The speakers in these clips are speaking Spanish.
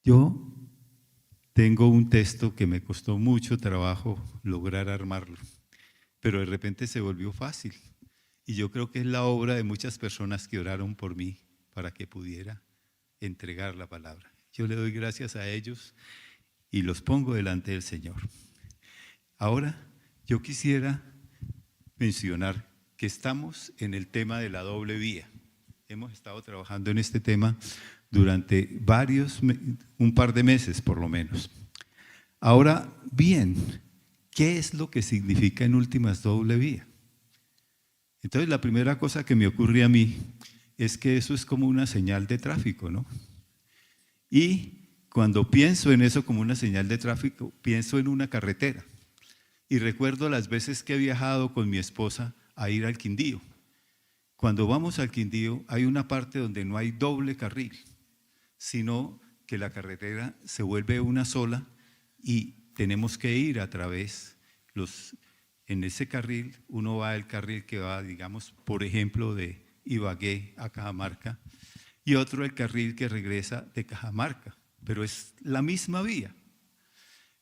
Yo tengo un texto que me costó mucho trabajo lograr armarlo, pero de repente se volvió fácil. Y yo creo que es la obra de muchas personas que oraron por mí para que pudiera entregar la palabra. Yo le doy gracias a ellos y los pongo delante del Señor. Ahora, yo quisiera mencionar que estamos en el tema de la doble vía. Hemos estado trabajando en este tema durante un par de meses por lo menos. Ahora bien, ¿qué es lo que significa en últimas doble vía? Entonces la primera cosa que me ocurre a mí es que eso es como una señal de tráfico, ¿no? Y cuando pienso en eso como una señal de tráfico, pienso en una carretera. Y recuerdo las veces que he viajado con mi esposa a ir al Quindío. Cuando vamos al Quindío hay una parte donde no hay doble carril, sino que la carretera se vuelve una sola y tenemos que ir a través en ese carril. Uno va al carril que va, digamos, por ejemplo, de Ibagué a Cajamarca, y otro el carril que regresa de Cajamarca, pero es la misma vía.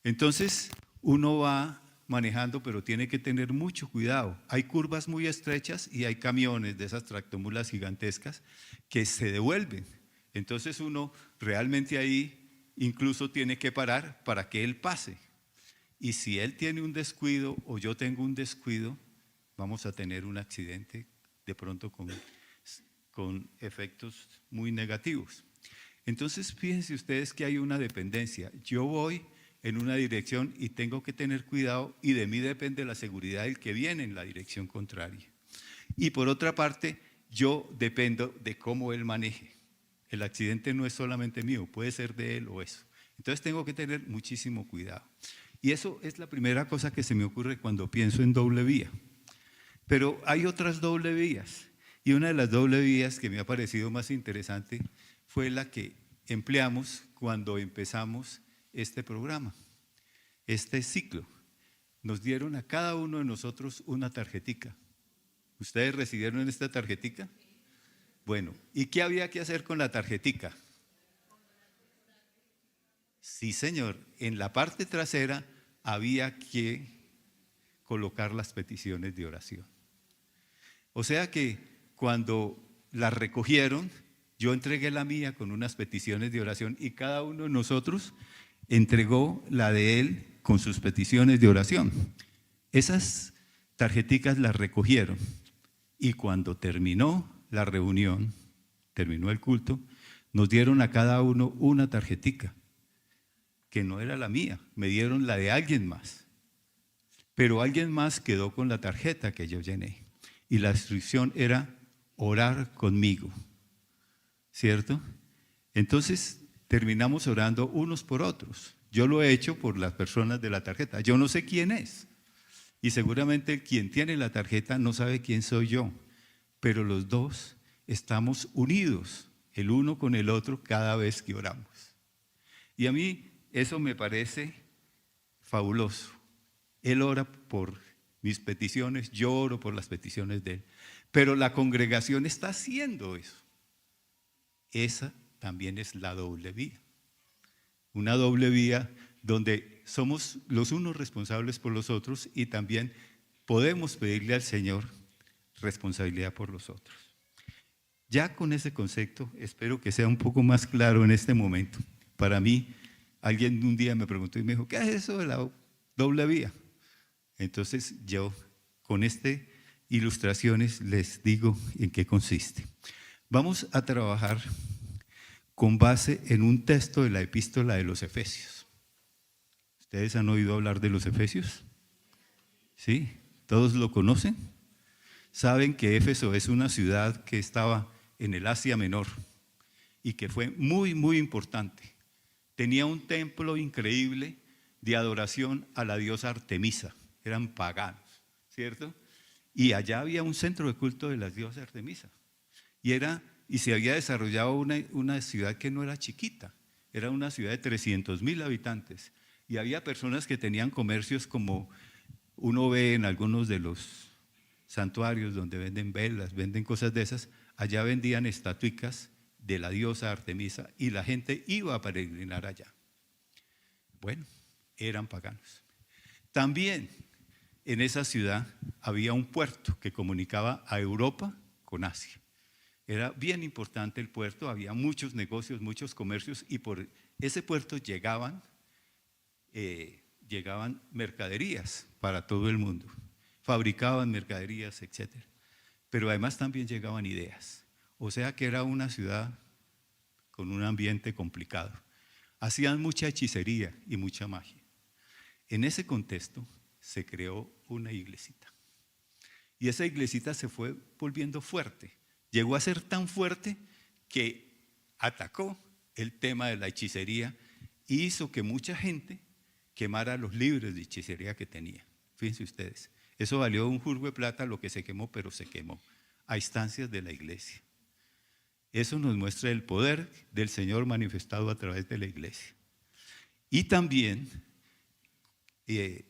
Entonces uno va manejando, pero tiene que tener mucho cuidado. Hay curvas muy estrechas y hay camiones de esas tractomulas gigantescas que se devuelven. Entonces uno realmente ahí incluso tiene que parar para que él pase. Y si él tiene un descuido o yo tengo un descuido, vamos a tener un accidente de pronto con efectos muy negativos. Entonces fíjense ustedes que hay una dependencia. Yo voy en una dirección y tengo que tener cuidado, y de mí depende la seguridad del que viene en la dirección contraria. Y por otra parte, yo dependo de cómo él maneje. El accidente no es solamente mío, puede ser de él o eso. Entonces tengo que tener muchísimo cuidado. Y eso es la primera cosa que se me ocurre cuando pienso en doble vía. Pero hay otras doble vías, y una de las doble vías que me ha parecido más interesante fue la que empleamos cuando empezamos este programa, este ciclo. Nos dieron a cada uno de nosotros una tarjetica. ¿Ustedes recibieron esta tarjetica? Bueno, ¿y qué había que hacer con la tarjetica? Sí, señor, en la parte trasera había que colocar las peticiones de oración. O sea que cuando las recogieron, yo entregué la mía con unas peticiones de oración y cada uno de nosotros entregó la de él con sus peticiones de oración. Esas tarjeticas las recogieron y cuando terminó la reunión, terminó el culto, nos dieron a cada uno una tarjetica, que no era la mía, me dieron la de alguien más. Pero alguien más quedó con la tarjeta que yo llené. Y la instrucción era orar conmigo, ¿cierto? Entonces terminamos orando unos por otros. Yo lo he hecho por las personas de la tarjeta. Yo no sé quién es. Y seguramente quien tiene la tarjeta no sabe quién soy yo. Pero los dos estamos unidos, el uno con el otro, cada vez que oramos. Y a mí eso me parece fabuloso. Él ora por mis peticiones, yo oro por las peticiones de él. Pero la congregación está haciendo eso. Esa también es la doble vía. Una doble vía donde somos los unos responsables por los otros y también podemos pedirle al Señor responsabilidad por los otros. Ya con ese concepto, espero que sea un poco más claro en este momento. Para mí, alguien un día me preguntó y me dijo, ¿qué es eso de la doble vía? Entonces yo con estas ilustraciones les digo en qué consiste. Vamos a trabajar con base en un texto de la epístola de los Efesios. ¿Ustedes han oído hablar de los Efesios? ¿Sí? ¿Todos lo conocen? Saben que Éfeso es una ciudad que estaba en el Asia Menor y que fue muy, muy importante. Tenía un templo increíble de adoración a la diosa Artemisa. Eran paganos, ¿cierto? Y allá había un centro de culto de la diosa Artemisa. Y se había desarrollado una ciudad que no era chiquita, era una ciudad de 300,000 habitantes. Y había personas que tenían comercios como uno ve en algunos de los santuarios donde venden velas, venden cosas de esas. Allá vendían estatuicas de la diosa Artemisa y la gente iba a peregrinar allá. Bueno, eran paganos. También en esa ciudad había un puerto que comunicaba a Europa con Asia. Era bien importante el puerto, había muchos negocios, muchos comercios y por ese puerto llegaban mercaderías para todo el mundo. Fabricaban mercaderías, etc. Pero además también llegaban ideas. O sea que era una ciudad con un ambiente complicado. Hacían mucha hechicería y mucha magia. En ese contexto se creó una iglesita. Y esa iglesita se fue volviendo fuerte. Llegó a ser tan fuerte que atacó el tema de la hechicería y hizo que mucha gente quemara los libros de hechicería que tenía. Fíjense ustedes, eso valió un jurgo de plata lo que se quemó, pero se quemó a instancias de la iglesia. Eso nos muestra el poder del Señor manifestado a través de la iglesia. Y también el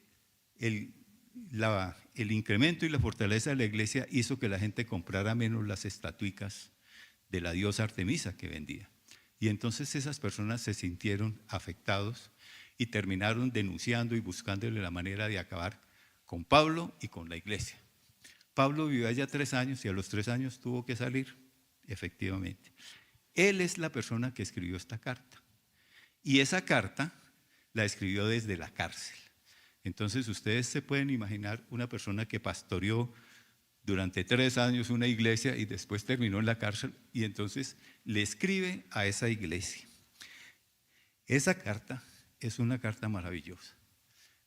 incremento y la fortaleza de la iglesia hizo que la gente comprara menos las estatuicas de la diosa Artemisa que vendía. Y entonces esas personas se sintieron afectados y terminaron denunciando y buscándole la manera de acabar con Pablo y con la iglesia. Pablo vivió allá 3 años y a los 3 años tuvo que salir, efectivamente. Él es la persona que escribió esta carta. Y esa carta la escribió desde la cárcel. Entonces ustedes se pueden imaginar una persona que pastoreó durante 3 años una iglesia y después terminó en la cárcel y entonces le escribe a esa iglesia. Esa carta es una carta maravillosa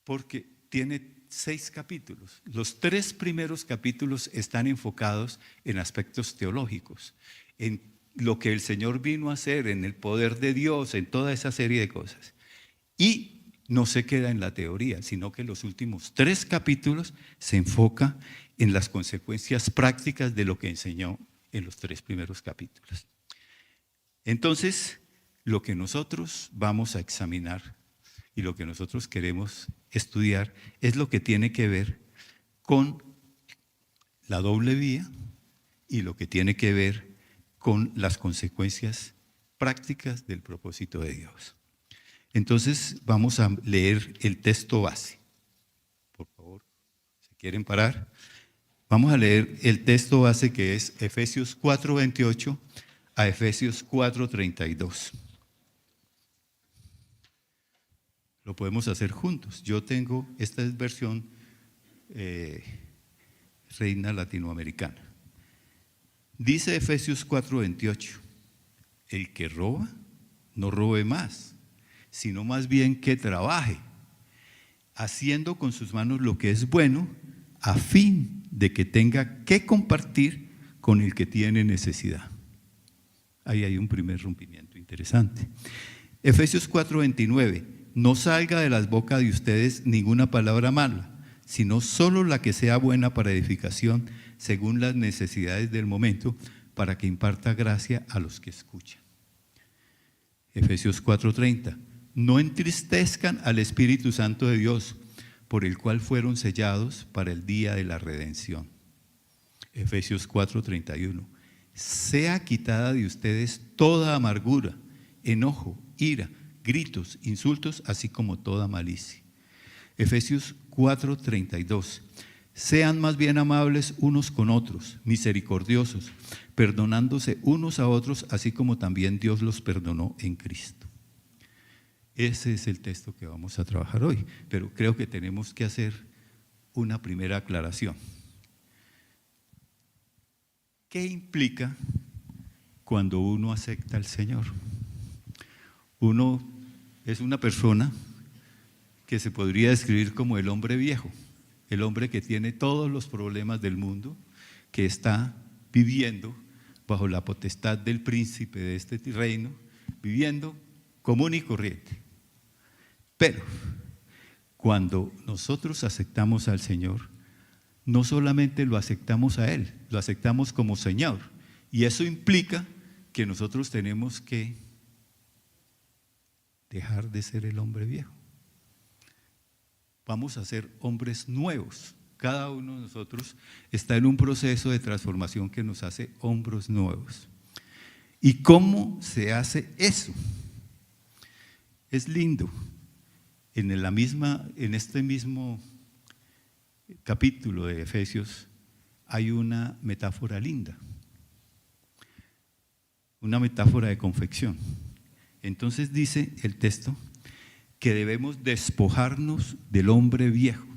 porque tiene 6 capítulos. Los 3 primeros capítulos están enfocados en aspectos teológicos, en lo que el Señor vino a hacer, en el poder de Dios, en toda esa serie de cosas. Y no se queda en la teoría, sino que los últimos 3 capítulos se enfoca en las consecuencias prácticas de lo que enseñó en los 3 primeros capítulos. Entonces, lo que nosotros vamos a examinar y lo que nosotros queremos estudiar es lo que tiene que ver con la doble vía y lo que tiene que ver con las consecuencias prácticas del propósito de Dios. Entonces vamos a leer el texto base. Por favor, si quieren parar. Vamos a leer el texto base que es Efesios 4:28 a Efesios 4:32. Lo podemos hacer juntos. Yo tengo, esta es versión Reina Latinoamericana. Dice Efesios 4:28, el que roba, no robe más, sino más bien que trabaje, haciendo con sus manos lo que es bueno, a fin de que tenga que compartir con el que tiene necesidad. Ahí hay un primer rompimiento interesante. Efesios 4:29, no salga de las bocas de ustedes ninguna palabra mala, sino solo la que sea buena para edificación, según las necesidades del momento, para que imparta gracia a los que escuchan. Efesios 4:30, no entristezcan al Espíritu Santo de Dios, por el cual fueron sellados para el día de la redención. Efesios 4:31, sea quitada de ustedes toda amargura, enojo, ira, gritos, insultos, así como toda malicia. Efesios 4:32, sean más bien amables unos con otros, misericordiosos, perdonándose unos a otros, así como también Dios los perdonó en Cristo. Ese es el texto que vamos a trabajar hoy, pero creo que tenemos que hacer una primera aclaración. ¿Qué implica cuando uno acepta al Señor? Uno es una persona que se podría describir como el hombre viejo, el hombre que tiene todos los problemas del mundo, que está viviendo bajo la potestad del príncipe de este reino, viviendo común y corriente. Pero cuando nosotros aceptamos al Señor, no solamente lo aceptamos a Él, lo aceptamos como Señor. Y eso implica que nosotros tenemos que dejar de ser el hombre viejo. Vamos a ser hombres nuevos. Cada uno de nosotros está en un proceso de transformación que nos hace hombres nuevos. ¿Y cómo se hace eso? Es lindo. En este mismo capítulo de Efesios hay una metáfora linda, una metáfora de confección. Entonces dice el texto que debemos despojarnos del hombre viejo,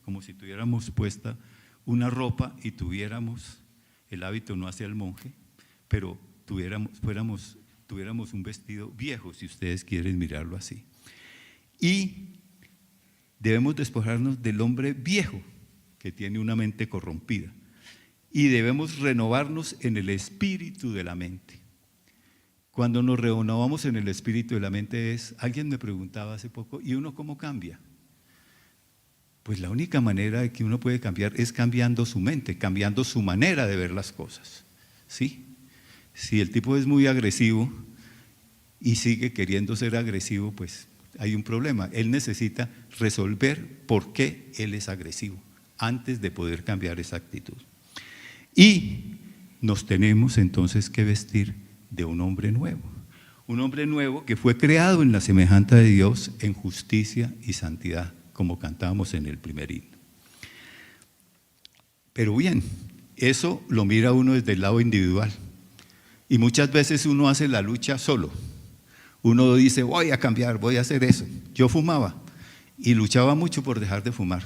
como si tuviéramos puesta una ropa y tuviéramos el hábito, no hacia el monje, pero tuviéramos un vestido viejo, si ustedes quieren mirarlo así. Y debemos despojarnos del hombre viejo, que tiene una mente corrompida, y debemos renovarnos en el espíritu de la mente. Cuando nos renovamos en el espíritu de la mente alguien me preguntaba hace poco, ¿y uno cómo cambia? Pues la única manera de que uno puede cambiar es cambiando su mente, cambiando su manera de ver las cosas, ¿sí? Si el tipo es muy agresivo y sigue queriendo ser agresivo, pues hay un problema. Él necesita resolver por qué él es agresivo antes de poder cambiar esa actitud. Y nos tenemos entonces que vestir de un hombre nuevo que fue creado en la semejanza de Dios en justicia y santidad, como cantábamos en el primer himno. Pero bien, eso lo mira uno desde el lado individual y muchas veces uno hace la lucha solo. Uno dice, voy a cambiar, voy a hacer eso. Yo fumaba y luchaba mucho por dejar de fumar.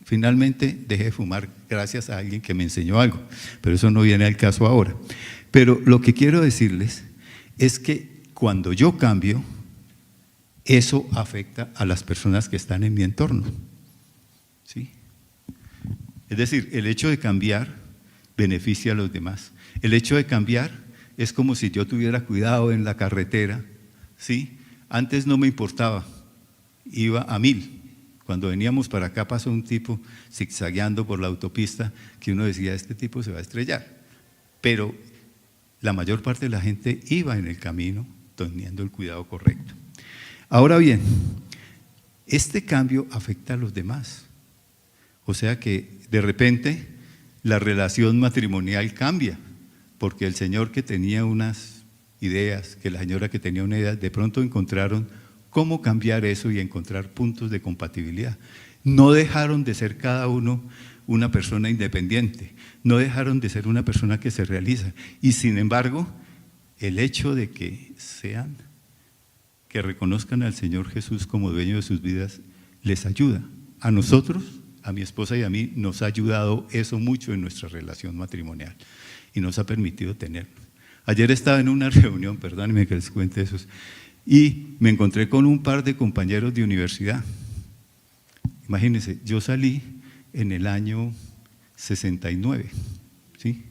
Finalmente dejé de fumar gracias a alguien que me enseñó algo, pero eso no viene al caso ahora. Pero lo que quiero decirles es que cuando yo cambio, eso afecta a las personas que están en mi entorno, ¿sí? Es decir, el hecho de cambiar beneficia a los demás. El hecho de cambiar es como si yo tuviera cuidado en la carretera, ¿sí? Antes no me importaba, iba a 1000. Cuando veníamos para acá pasó un tipo zigzagueando por la autopista que uno decía, este tipo se va a estrellar. Pero la mayor parte de la gente iba en el camino teniendo el cuidado correcto. Ahora bien, este cambio afecta a los demás. O sea que de repente la relación matrimonial cambia, porque el señor que tenía unas ideas, que la señora que tenía una idea, de pronto encontraron cómo cambiar eso y encontrar puntos de compatibilidad. No dejaron de ser cada uno una persona independiente, no dejaron de ser una persona que se realiza. Y sin embargo, el hecho de que reconozcan al Señor Jesús como dueño de sus vidas, les ayuda. A nosotros, a mi esposa y a mí, nos ha ayudado eso mucho en nuestra relación matrimonial y nos ha permitido tenerlo. Ayer estaba en una reunión, perdónenme que les cuente eso, y me encontré con un par de compañeros de universidad. Imagínense, yo salí en el año 69, ¿sí?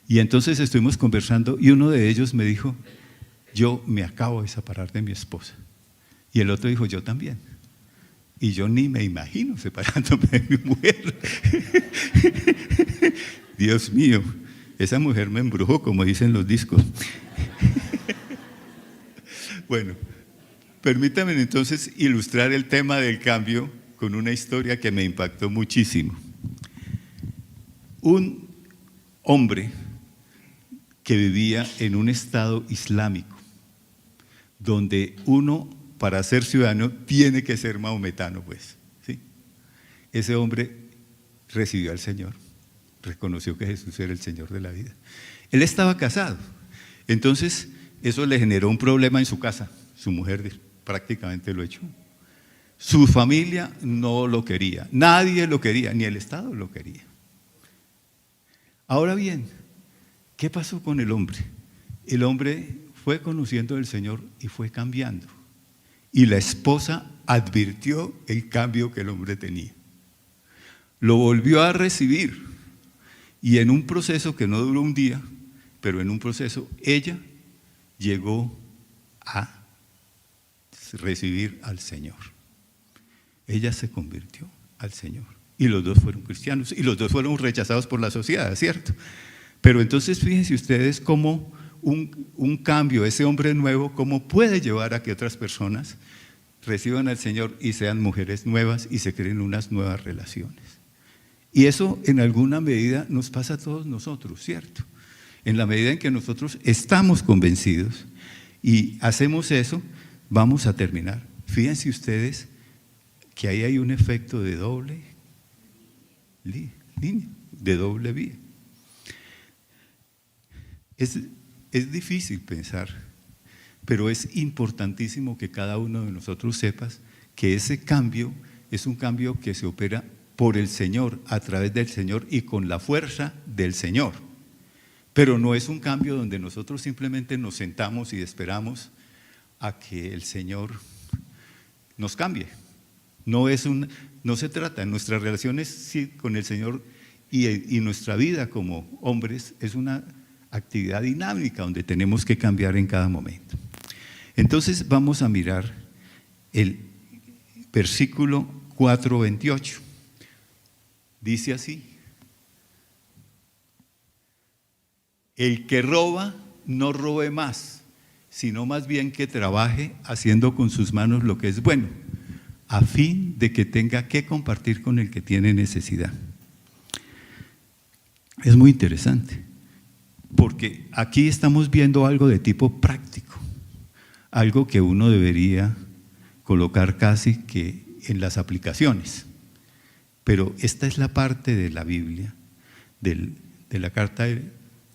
Y entonces estuvimos conversando y uno de ellos me dijo, yo me acabo de separar de mi esposa. Y el otro dijo, yo también. Y yo ni me imagino separándome de mi mujer. Dios mío, esa mujer me embrujó, como dicen los discos. Bueno, permítanme entonces ilustrar el tema del cambio con una historia que me impactó muchísimo. Un hombre que vivía en un estado islámico, donde uno, para ser ciudadano, tiene que ser maometano, pues, ¿sí? Ese hombre recibió al Señor, reconoció que Jesús era el Señor de la vida. Él estaba casado, entonces eso le generó un problema en su casa, su mujer prácticamente lo echó. Su familia no lo quería, nadie lo quería, ni el Estado lo quería. Ahora bien, ¿qué pasó con el hombre? El hombre fue conociendo al Señor y fue cambiando. Y la esposa advirtió el cambio que el hombre tenía. Lo volvió a recibir y en un proceso que no duró un día, pero en un proceso ella llegó a recibir al Señor. Ella se convirtió al Señor y los dos fueron cristianos y los dos fueron rechazados por la sociedad, ¿cierto? Pero entonces fíjense ustedes cómo un cambio, ese hombre nuevo, cómo puede llevar a que otras personas reciban al Señor y sean mujeres nuevas y se creen unas nuevas relaciones. Y eso en alguna medida nos pasa a todos nosotros, ¿cierto? En la medida en que nosotros estamos convencidos y hacemos eso, vamos a terminar. Fíjense ustedes que ahí hay un efecto de doble línea, de doble vía. Es difícil pensar, pero es importantísimo que cada uno de nosotros sepas que ese cambio es un cambio que se opera por el Señor, a través del Señor y con la fuerza del Señor. Pero no es un cambio donde nosotros simplemente nos sentamos y esperamos a que el Señor nos cambie. No se trata, nuestras relaciones con el Señor y nuestra vida como hombres es una actividad dinámica donde tenemos que cambiar en cada momento. Entonces vamos a mirar el versículo 4:28. Dice así: el que roba, no robe más, sino más bien que trabaje haciendo con sus manos lo que es bueno, a fin de que tenga que compartir con el que tiene necesidad. Es muy interesante, porque aquí estamos viendo algo de tipo práctico, algo que uno debería colocar casi que en las aplicaciones. Pero esta es la parte de la Biblia, de la carta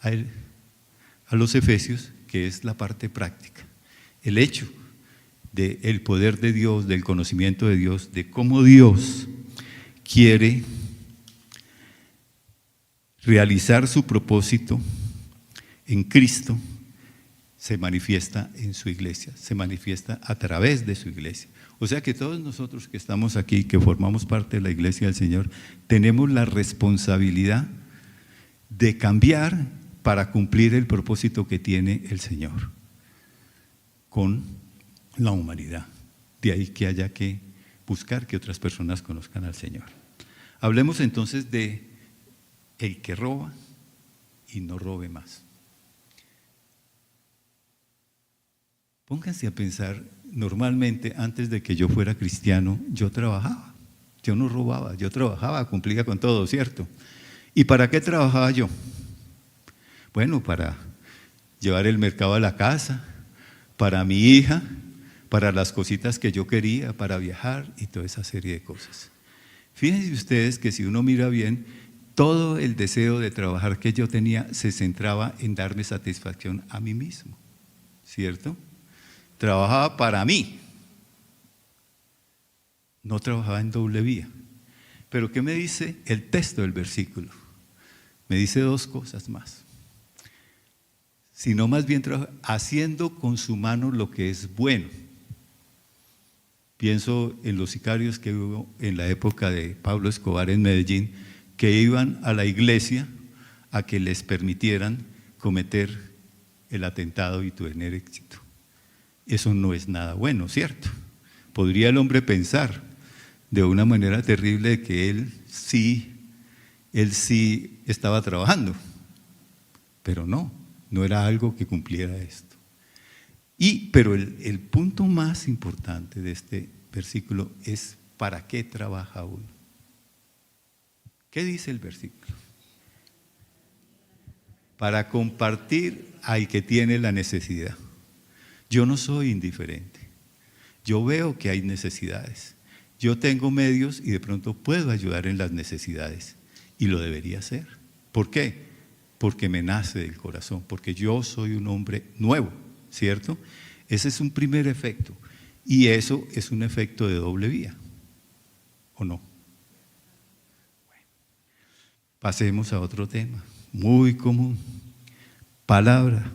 a los Efesios, que es la parte práctica. El hecho del poder de Dios, del conocimiento de Dios, de cómo Dios quiere realizar su propósito en Cristo, se manifiesta en su iglesia, se manifiesta a través de su iglesia. O sea que todos nosotros que estamos aquí, que formamos parte de la iglesia del Señor, tenemos la responsabilidad de cambiar para cumplir el propósito que tiene el Señor con la humanidad. De ahí que haya que buscar que otras personas conozcan al Señor. Hablemos entonces de el que roba y no robe más. Pónganse a pensar, normalmente antes de que yo fuera cristiano, yo trabajaba, yo no robaba, yo trabajaba, cumplía con todo, ¿cierto? ¿Y para qué trabajaba yo? Bueno, para llevar el mercado a la casa, para mi hija, para las cositas que yo quería, para viajar y toda esa serie de cosas. Fíjense ustedes que si uno mira bien, todo el deseo de trabajar que yo tenía se centraba en darme satisfacción a mí mismo, ¿cierto? Trabajaba para mí, no trabajaba en doble vía. Pero ¿qué me dice el texto del versículo? Me dice dos cosas más. Sino más bien haciendo con su mano lo que es bueno. Pienso en los sicarios que hubo en la época de Pablo Escobar en Medellín, que iban a la iglesia a que les permitieran cometer el atentado y tener éxito. Eso no es nada bueno, ¿cierto? Podría el hombre pensar de una manera terrible que él sí estaba trabajando, pero no era algo que cumpliera esto. Pero el punto más importante de este versículo es ¿para qué trabaja uno? ¿Qué dice el versículo? Para compartir al que tiene la necesidad. Yo no soy indiferente. Yo veo que hay necesidades. Yo tengo medios y de pronto puedo ayudar en las necesidades. Y lo debería hacer. ¿Por qué? Porque me nace del corazón. Porque yo soy un hombre nuevo, ¿cierto? Ese es un primer efecto. Y eso es un efecto de doble vía. ¿O no? Bueno, pasemos a otro tema. Muy común. Palabra.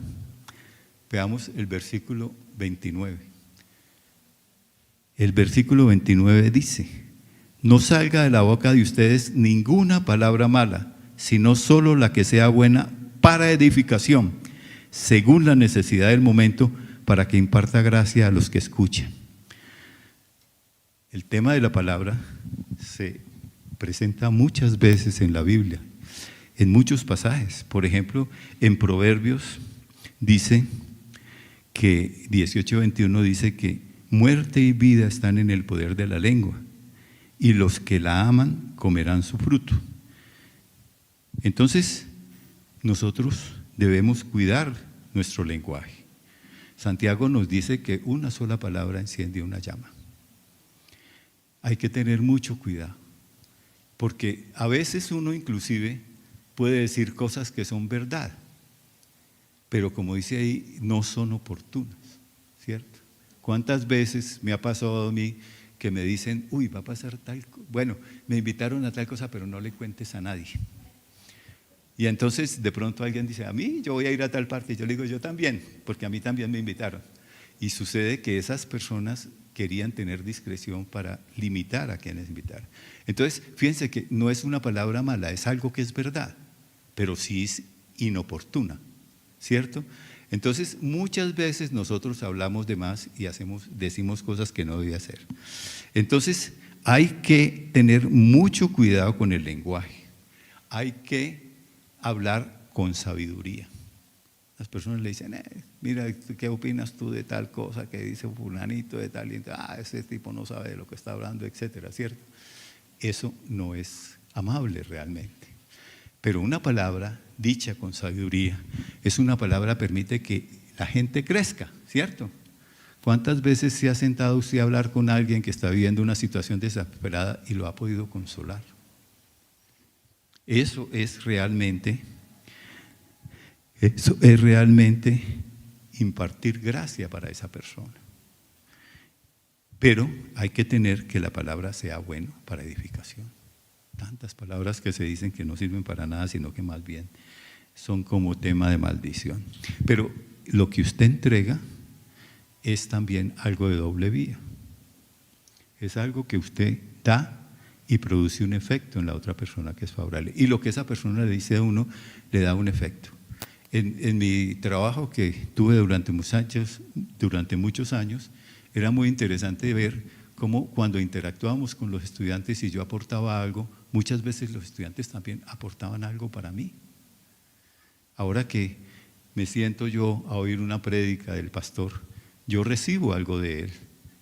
Veamos el versículo 29. El versículo 29 dice: no salga de la boca de ustedes ninguna palabra mala, sino solo la que sea buena para edificación, según la necesidad del momento, para que imparta gracia a los que escuchan. El tema de la palabra se presenta muchas veces en la Biblia, en muchos pasajes. Por ejemplo, en Proverbios dice que 18:21 dice que muerte y vida están en el poder de la lengua, y los que la aman comerán su fruto. Entonces, nosotros debemos cuidar nuestro lenguaje. Santiago nos dice que una sola palabra enciende una llama. Hay que tener mucho cuidado, porque a veces uno inclusive puede decir cosas que son verdad, pero como dice ahí, no son oportunas, ¿cierto? ¿Cuántas veces me ha pasado a mí que me dicen, uy, va a pasar tal cosa? Bueno, me invitaron a tal cosa, pero no le cuentes a nadie. Y entonces de pronto alguien dice, a mí yo voy a ir a tal parte, y yo le digo, yo también, porque a mí también me invitaron. Y sucede que esas personas querían tener discreción para limitar a quienes invitaron. Entonces, fíjense que no es una palabra mala, es algo que es verdad, pero sí es inoportuna, ¿cierto? Entonces, muchas veces nosotros hablamos de más y decimos cosas que no debía hacer. Entonces, hay que tener mucho cuidado con el lenguaje. Hay que hablar con sabiduría. Las personas le dicen, mira, ¿qué opinas tú de tal cosa que dice fulanito de tal? Y ese tipo no sabe de lo que está hablando, etcétera, ¿cierto? Eso no es amable realmente. Pero una palabra dicha con sabiduría es una palabra que permite que la gente crezca, ¿cierto? ¿Cuántas veces se ha sentado usted a hablar con alguien que está viviendo una situación desesperada y lo ha podido consolar? Eso es realmente impartir gracia para esa persona. Pero hay que tener que la palabra sea buena para edificación. Tantas palabras que se dicen que no sirven para nada, sino que más bien son como tema de maldición. Pero lo que usted entrega es también algo de doble vía. Es algo que usted da y produce un efecto en la otra persona que es favorable. Y lo que esa persona le dice a uno, le da un efecto. En mi trabajo que tuve durante muchos años, era muy interesante ver cómo cuando interactuábamos con los estudiantes y yo aportaba algo, muchas veces los estudiantes también aportaban algo para mí. Ahora que me siento yo a oír una prédica del pastor, yo recibo algo de él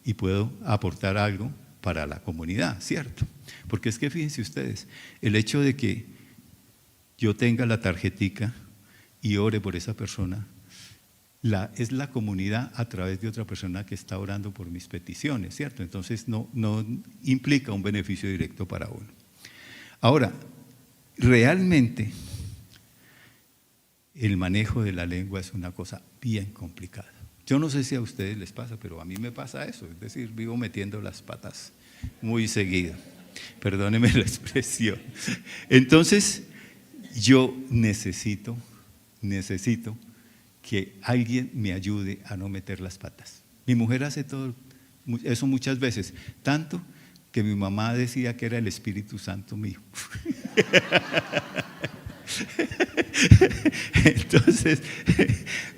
y puedo aportar algo para la comunidad, ¿cierto? Porque es que fíjense ustedes, el hecho de que yo tenga la tarjetica y ore por esa persona, es la comunidad a través de otra persona que está orando por mis peticiones, ¿cierto? Entonces no implica un beneficio directo para uno. Ahora, realmente el manejo de la lengua es una cosa bien complicada. Yo no sé si a ustedes les pasa, pero a mí me pasa eso, es decir, vivo metiendo las patas muy seguido. Perdóneme la expresión. Entonces, yo necesito que alguien me ayude a no meter las patas. Mi mujer hace todo eso muchas veces, tanto que mi mamá decía que era el Espíritu Santo mío. Entonces,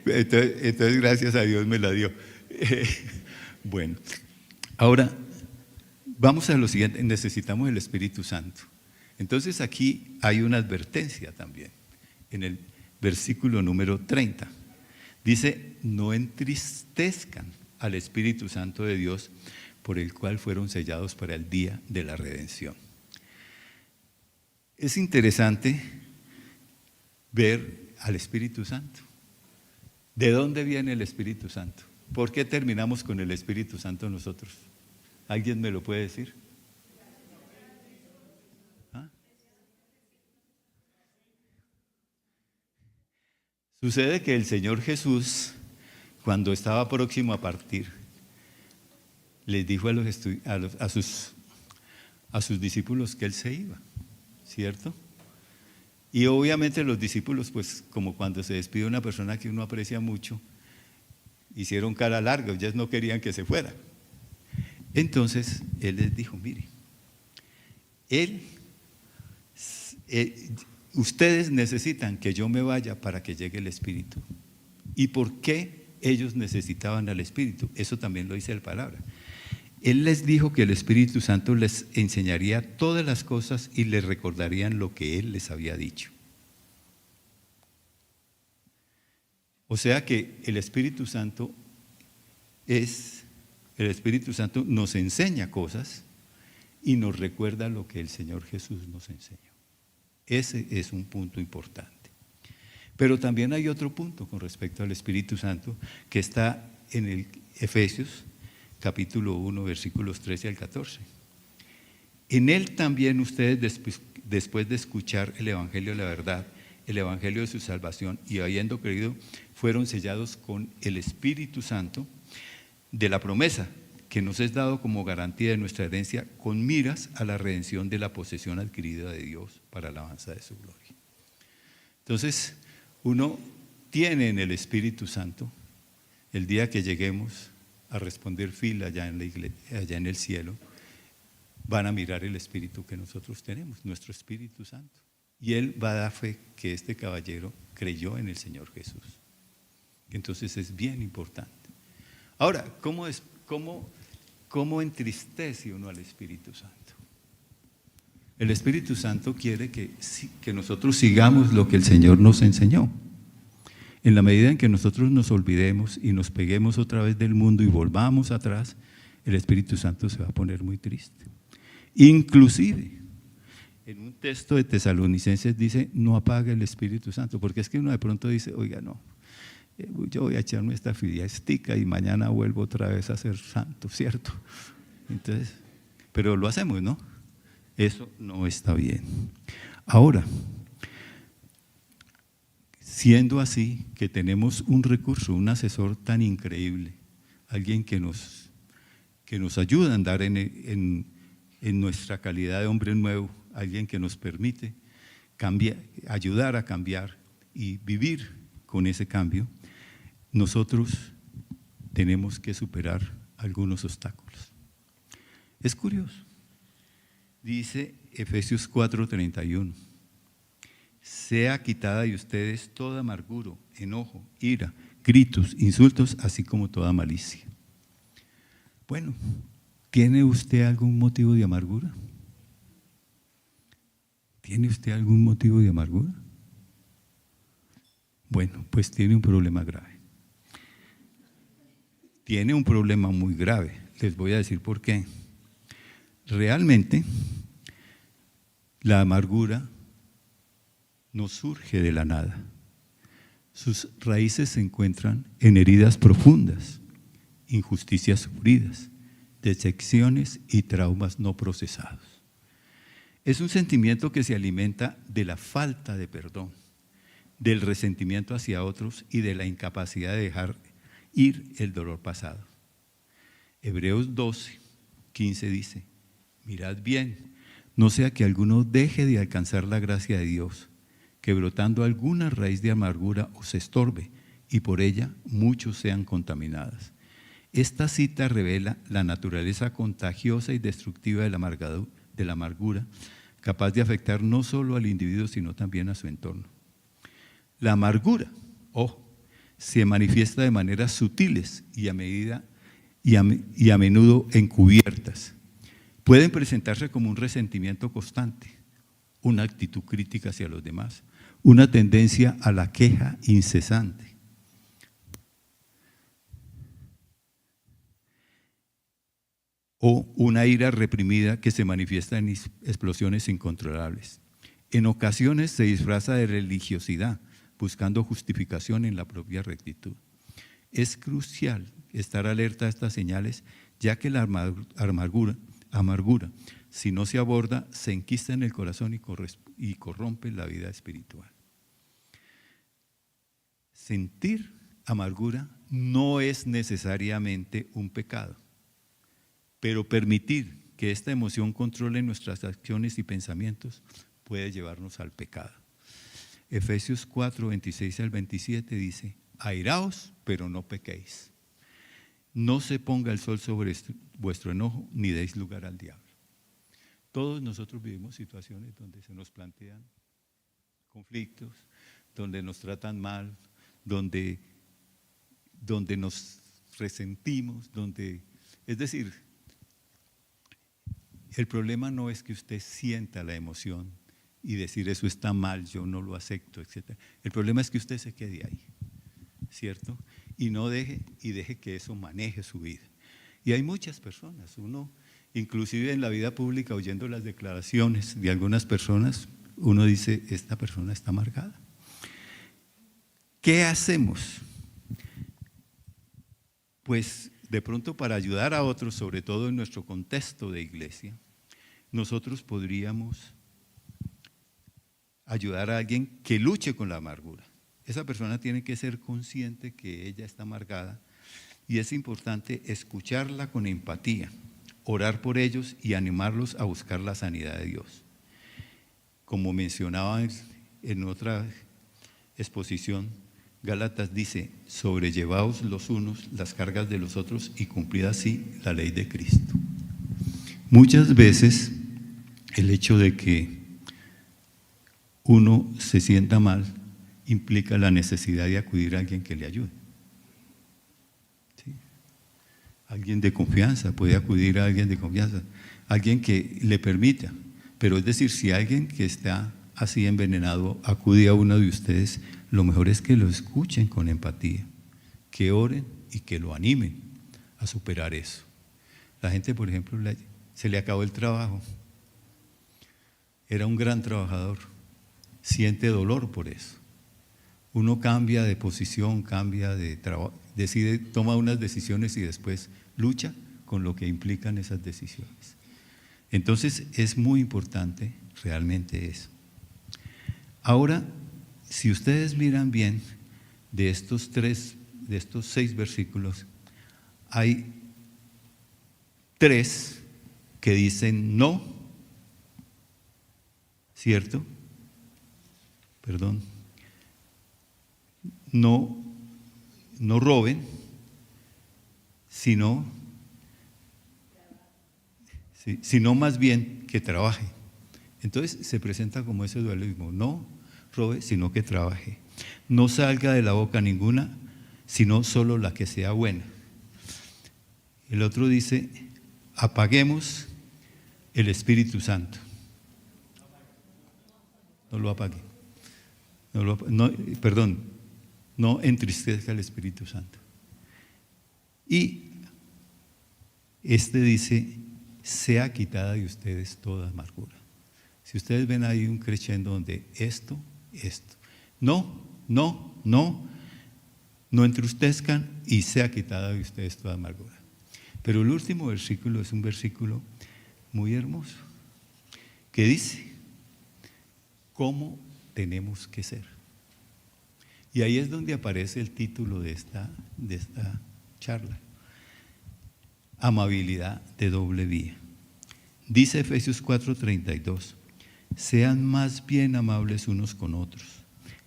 gracias a Dios me la dio. Bueno, ahora vamos a lo siguiente, necesitamos el Espíritu Santo. Entonces aquí hay una advertencia también, en el versículo número 30. Dice, no entristezcan al Espíritu Santo de Dios, por el cual fueron sellados para el día de la redención. Es interesante ver al Espíritu Santo. ¿De dónde viene el Espíritu Santo? ¿Por qué terminamos con el Espíritu Santo nosotros? ¿Alguien me lo puede decir? ¿Ah? Sucede que el Señor Jesús, cuando estaba próximo a partir, les dijo a sus discípulos que Él se iba, ¿cierto? Y obviamente los discípulos, pues como cuando se despide una persona que uno aprecia mucho, hicieron cara larga, ellos no querían que se fuera. Entonces Él les dijo, mire, ustedes necesitan que yo me vaya para que llegue el Espíritu. ¿Y por qué ellos necesitaban al Espíritu? Eso también lo dice la palabra. Él les dijo que el Espíritu Santo les enseñaría todas las cosas y les recordarían lo que Él les había dicho. O sea que el Espíritu Santo nos enseña cosas y nos recuerda lo que el Señor Jesús nos enseñó. Ese es un punto importante. Pero también hay otro punto con respecto al Espíritu Santo que está en el Efesios capítulo 1, versículos 13 al 14. En él también ustedes, después de escuchar el Evangelio de la verdad, el Evangelio de su salvación, y habiendo creído, fueron sellados con el Espíritu Santo de la promesa, que nos es dado como garantía de nuestra herencia, con miras a la redención de la posesión adquirida de Dios para la alabanza de su gloria. Entonces, uno tiene en el Espíritu Santo, el día que lleguemos a responder fila allá en la iglesia, allá en el cielo, van a mirar el Espíritu que nosotros tenemos, nuestro Espíritu Santo. Y Él va a dar fe que este caballero creyó en el Señor Jesús. Entonces es bien importante. Ahora, ¿cómo entristece uno al Espíritu Santo? El Espíritu Santo quiere que nosotros sigamos lo que el Señor nos enseñó. En la medida en que nosotros nos olvidemos y nos peguemos otra vez del mundo y volvamos atrás, el Espíritu Santo se va a poner muy triste. Inclusive, en un texto de Tesalonicenses dice, no apague el Espíritu Santo, porque es que uno de pronto dice, oiga, no, yo voy a echarme esta fidiástica y mañana vuelvo otra vez a ser santo, ¿cierto? Entonces, pero lo hacemos, ¿no? Eso no está bien. Ahora, siendo así que tenemos un recurso, un asesor tan increíble, alguien que nos ayuda a andar en nuestra calidad de hombre nuevo, alguien que nos permite ayudar a cambiar y vivir con ese cambio, nosotros tenemos que superar algunos obstáculos. Es curioso, dice Efesios 4:31, sea quitada de ustedes toda amargura, enojo, ira, gritos, insultos, así como toda malicia. Bueno, ¿tiene usted algún motivo de amargura? ¿Tiene usted algún motivo de amargura? Bueno, pues tiene un problema grave. Tiene un problema muy grave. Les voy a decir por qué. Realmente, la amargura no surge de la nada. Sus raíces se encuentran en heridas profundas, injusticias sufridas, decepciones y traumas no procesados. Es un sentimiento que se alimenta de la falta de perdón, del resentimiento hacia otros y de la incapacidad de dejar ir el dolor pasado. Hebreos 12:15 dice, mirad bien, no sea que alguno deje de alcanzar la gracia de Dios, que brotando alguna raíz de amargura os estorbe y por ella muchos sean contaminados. Esta cita revela la naturaleza contagiosa y destructiva de la amargura, capaz de afectar no solo al individuo, sino también a su entorno. La amargura, se manifiesta de maneras sutiles y a menudo encubiertas. Pueden presentarse como un resentimiento constante, una actitud crítica hacia los demás, una tendencia a la queja incesante. O una ira reprimida que se manifiesta en explosiones incontrolables. En ocasiones se disfraza de religiosidad, buscando justificación en la propia rectitud. Es crucial estar alerta a estas señales, ya que la amargura, si no se aborda, se enquista en el corazón y corrompe la vida espiritual. Sentir amargura no es necesariamente un pecado, pero permitir que esta emoción controle nuestras acciones y pensamientos puede llevarnos al pecado. Efesios 4:26 al 27 dice, airaos, pero no pequéis. No se ponga el sol sobre vuestro enojo, ni deis lugar al diablo. Todos nosotros vivimos situaciones donde se nos plantean conflictos, donde nos tratan mal, donde nos resentimos, es decir, el problema no es que usted sienta la emoción y decir eso está mal, yo no lo acepto, etc. El problema es que usted se quede ahí, ¿cierto? Y no deje que eso maneje su vida. Y hay muchas personas, uno inclusive en la vida pública oyendo las declaraciones de algunas personas, uno dice, esta persona está amargada. ¿Qué hacemos? Pues de pronto para ayudar a otros, sobre todo en nuestro contexto de iglesia, nosotros podríamos ayudar a alguien que luche con la amargura. Esa persona tiene que ser consciente que ella está amargada y es importante escucharla con empatía, orar por ellos y animarlos a buscar la sanidad de Dios. Como mencionaba en otra exposición, Gálatas dice: sobrellevaos los unos las cargas de los otros y cumplid así la ley de Cristo. Muchas veces el hecho de que uno se sienta mal implica la necesidad de acudir a alguien que le ayude. ¿Sí? Alguien de confianza, puede acudir a alguien de confianza, alguien que le permita. Pero es decir, si alguien que está así envenenado acude a uno de ustedes, lo mejor es que lo escuchen con empatía, que oren y que lo animen a superar eso. La gente, por ejemplo, se le acabó el trabajo, era un gran trabajador, siente dolor por eso. Uno cambia de posición, cambia de trabajo, decide, toma unas decisiones y después lucha con lo que implican esas decisiones. Entonces es muy importante realmente eso. Ahora, si ustedes miran bien, de estos 6 versículos, hay 3 que dicen no, ¿cierto? Perdón. No roben, sino más bien que trabaje. Entonces se presenta como ese dualismo: no robe, sino que trabaje. No salga de la boca ninguna, sino solo la que sea buena. El otro dice: apaguemos el Espíritu Santo. No lo apague. No entristezca al Espíritu Santo. Y este dice: sea quitada de ustedes toda amargura. Si ustedes ven ahí un crescendo donde esto, no entristezcan y sea quitada de ustedes toda amargura. Pero el último versículo es un versículo muy hermoso, que dice: ¿cómo tenemos que ser? Y ahí es donde aparece el título de esta charla: amabilidad de doble vía. Dice Efesios 4:32: sean más bien amables unos con otros,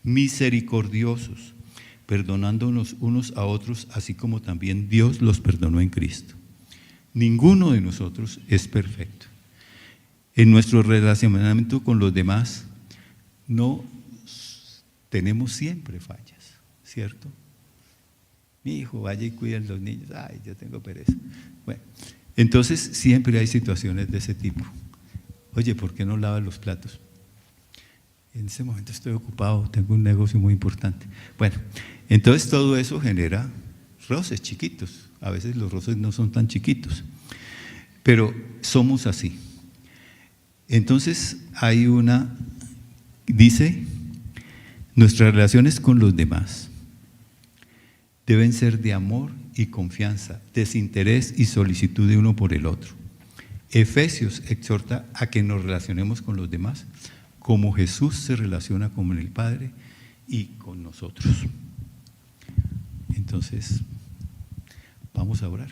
misericordiosos, perdonándonos unos a otros, así como también Dios los perdonó en Cristo. Ninguno de nosotros es perfecto. En nuestro relacionamiento con los demás no tenemos siempre fallas, ¿cierto? Mi hijo, vaya y cuida a los niños. Ay, yo tengo pereza. Bueno, entonces siempre hay situaciones de ese tipo. Oye, ¿por qué no lavas los platos? En ese momento estoy ocupado, tengo un negocio muy importante. Bueno, entonces todo eso genera roces chiquitos. A veces los roces no son tan chiquitos, pero somos así. Entonces dice, nuestras relaciones con los demás deben ser de amor y confianza, desinterés y solicitud de uno por el otro. Efesios exhorta a que nos relacionemos con los demás como Jesús se relaciona con el Padre y con nosotros. Entonces, vamos a orar.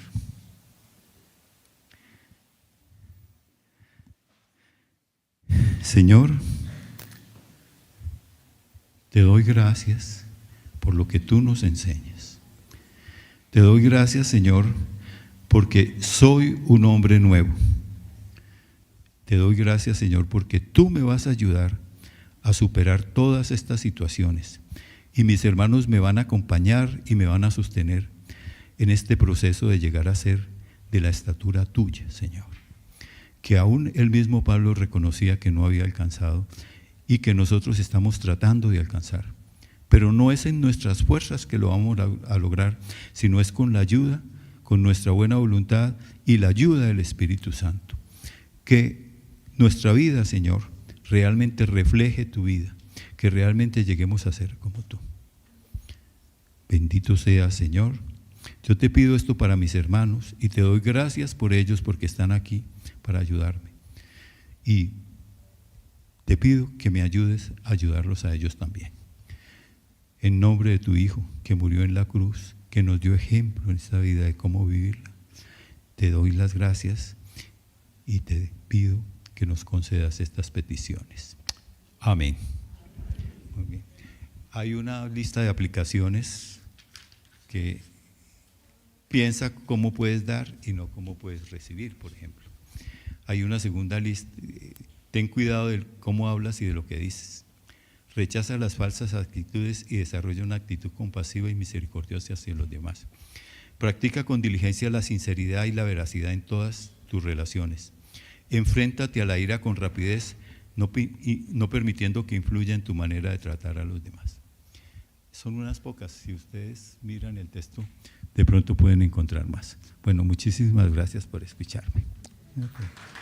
Señor, te doy gracias por lo que tú nos enseñas. Te doy gracias, Señor, porque soy un hombre nuevo. Te doy gracias, Señor, porque tú me vas a ayudar a superar todas estas situaciones y mis hermanos me van a acompañar y me van a sostener en este proceso de llegar a ser de la estatura tuya, Señor, que aún el mismo Pablo reconocía que no había alcanzado y que nosotros estamos tratando de alcanzar. Pero no es en nuestras fuerzas que lo vamos a lograr, sino es con la ayuda, con nuestra buena voluntad y la ayuda del Espíritu Santo. Que nuestra vida, Señor, realmente refleje tu vida, que realmente lleguemos a ser como tú. Bendito sea, Señor. Yo te pido esto para mis hermanos y te doy gracias por ellos porque están aquí para ayudarme. Y te pido que me ayudes a ayudarlos a ellos también. En nombre de tu Hijo, que murió en la cruz, que nos dio ejemplo en esta vida de cómo vivirla, te doy las gracias y te pido que nos concedas estas peticiones. Amén. Muy bien. Hay una lista de aplicaciones que piensa cómo puedes dar y no cómo puedes recibir, por ejemplo. Hay una segunda lista. Ten cuidado de cómo hablas y de lo que dices. Rechaza las falsas actitudes y desarrolla una actitud compasiva y misericordiosa hacia los demás. Practica con diligencia la sinceridad y la veracidad en todas tus relaciones. Enfréntate a la ira con rapidez, no permitiendo que influya en tu manera de tratar a los demás. Son unas pocas. Si ustedes miran el texto, de pronto pueden encontrar más. Bueno, muchísimas gracias por escucharme. Okay.